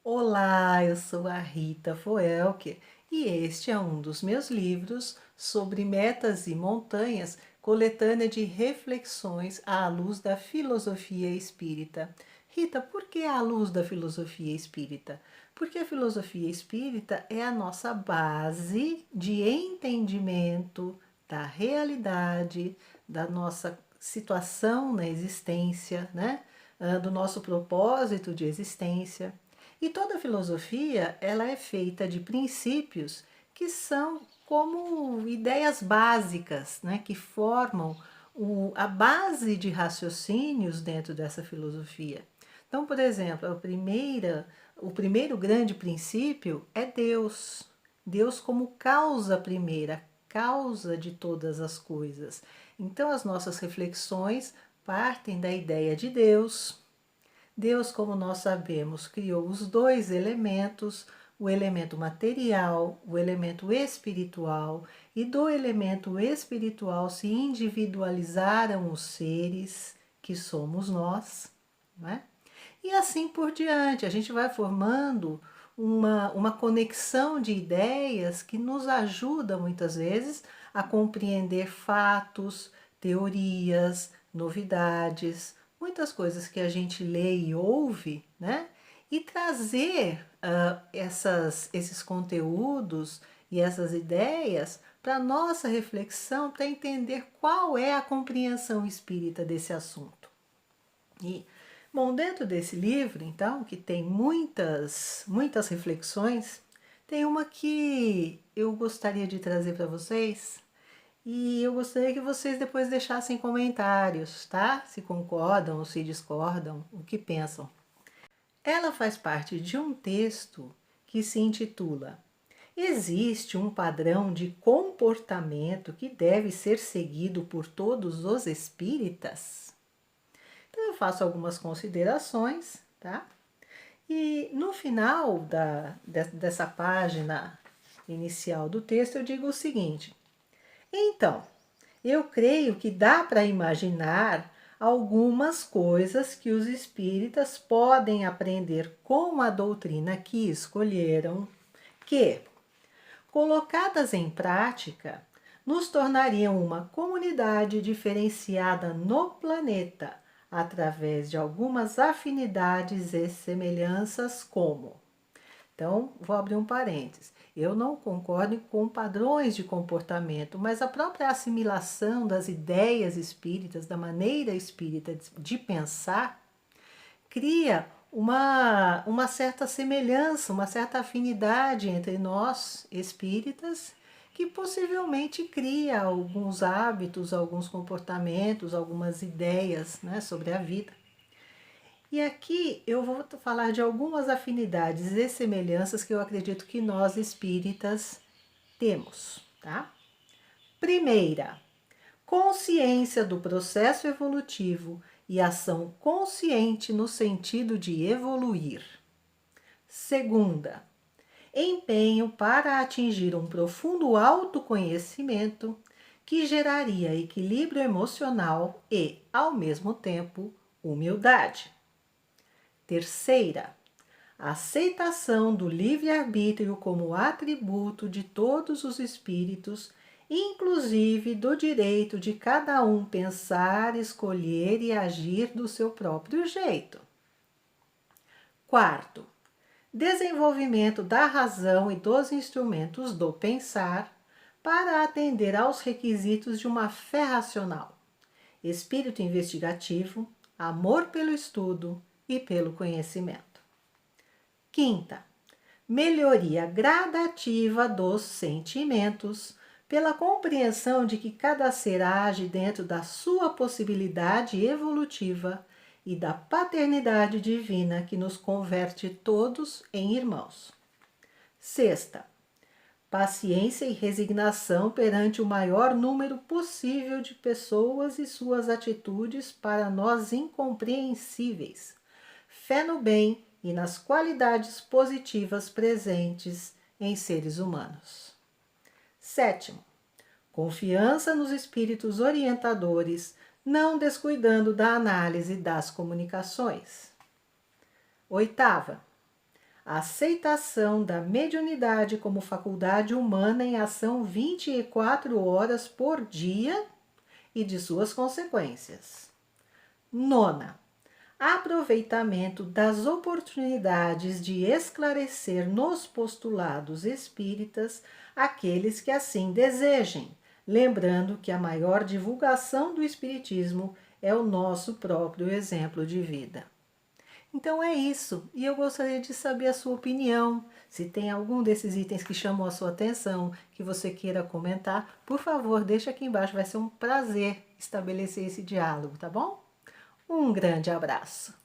Olá, eu sou a Rita Foelke e este é um dos meus livros sobre metas e montanhas, coletânea de reflexões à luz da filosofia espírita. Rita, por que à luz da filosofia espírita? Porque a filosofia espírita é a nossa base de entendimento da realidade, da nossa situação na existência, né? Do nosso propósito de existência. E toda filosofia, ela é feita de princípios que são como ideias básicas, né, que formam a base de raciocínios dentro dessa filosofia. Então, por exemplo, o primeiro grande princípio é Deus. Deus como causa primeira, causa de todas as coisas. Então, as nossas reflexões partem da ideia de Deus. Deus, como nós sabemos, criou os dois elementos, o elemento material, o elemento espiritual, e do elemento espiritual se individualizaram os seres, que somos nós, não é? E assim por diante, a gente vai formando uma conexão de ideias que nos ajuda muitas vezes a compreender fatos, teorias, novidades, muitas coisas que a gente lê e ouve, né? E trazer esses conteúdos e essas ideias para a nossa reflexão, para entender qual é a compreensão espírita desse assunto. E, bom, dentro desse livro, então, que tem muitas reflexões, tem uma que eu gostaria de trazer para vocês e eu gostaria que vocês depois deixassem comentários, tá? Se concordam ou se discordam, o que pensam. Ela faz parte de um texto que se intitula Existe um padrão de comportamento que deve ser seguido por todos os espíritas? Então eu faço algumas considerações, tá? E no final dessa página inicial do texto eu digo o seguinte: então, eu creio que dá para imaginar algumas coisas que os espíritas podem aprender com a doutrina que escolheram, que, colocadas em prática, nos tornariam uma comunidade diferenciada no planeta, através de algumas afinidades e semelhanças como. Então, vou abrir um parênteses. Eu não concordo com padrões de comportamento, mas a própria assimilação das ideias espíritas, da maneira espírita de pensar, cria uma certa semelhança, uma certa afinidade entre nós, espíritas, que possivelmente cria alguns hábitos, alguns comportamentos, algumas ideias, né, sobre a vida. E aqui eu vou falar de algumas afinidades e semelhanças que eu acredito que nós espíritas temos, tá? Primeira, consciência do processo evolutivo e ação consciente no sentido de evoluir. Segunda, empenho para atingir um profundo autoconhecimento que geraria equilíbrio emocional e, ao mesmo tempo, humildade. Terceira, aceitação do livre-arbítrio como atributo de todos os espíritos, inclusive do direito de cada um pensar, escolher e agir do seu próprio jeito. Quarto, desenvolvimento da razão e dos instrumentos do pensar para atender aos requisitos de uma fé racional, espírito investigativo, amor pelo estudo e pelo conhecimento. Quinta, melhoria gradativa dos sentimentos, pela compreensão de que cada ser age dentro da sua possibilidade evolutiva e da paternidade divina que nos converte todos em irmãos. Sexta, paciência e resignação perante o maior número possível de pessoas e suas atitudes para nós incompreensíveis. Fé no bem e nas qualidades positivas presentes em seres humanos. Sétimo, confiança nos espíritos orientadores, não descuidando da análise das comunicações. Oitava, A aceitação da mediunidade como faculdade humana em ação 24 horas por dia e de suas consequências. Nona, aproveitamento das oportunidades de esclarecer nos postulados espíritas aqueles que assim desejem, lembrando que a maior divulgação do espiritismo é o nosso próprio exemplo de vida. Então é isso, e eu gostaria de saber a sua opinião. Se tem algum desses itens que chamou a sua atenção, que você queira comentar, por favor, deixa aqui embaixo, vai ser um prazer estabelecer esse diálogo, tá bom? Um grande abraço!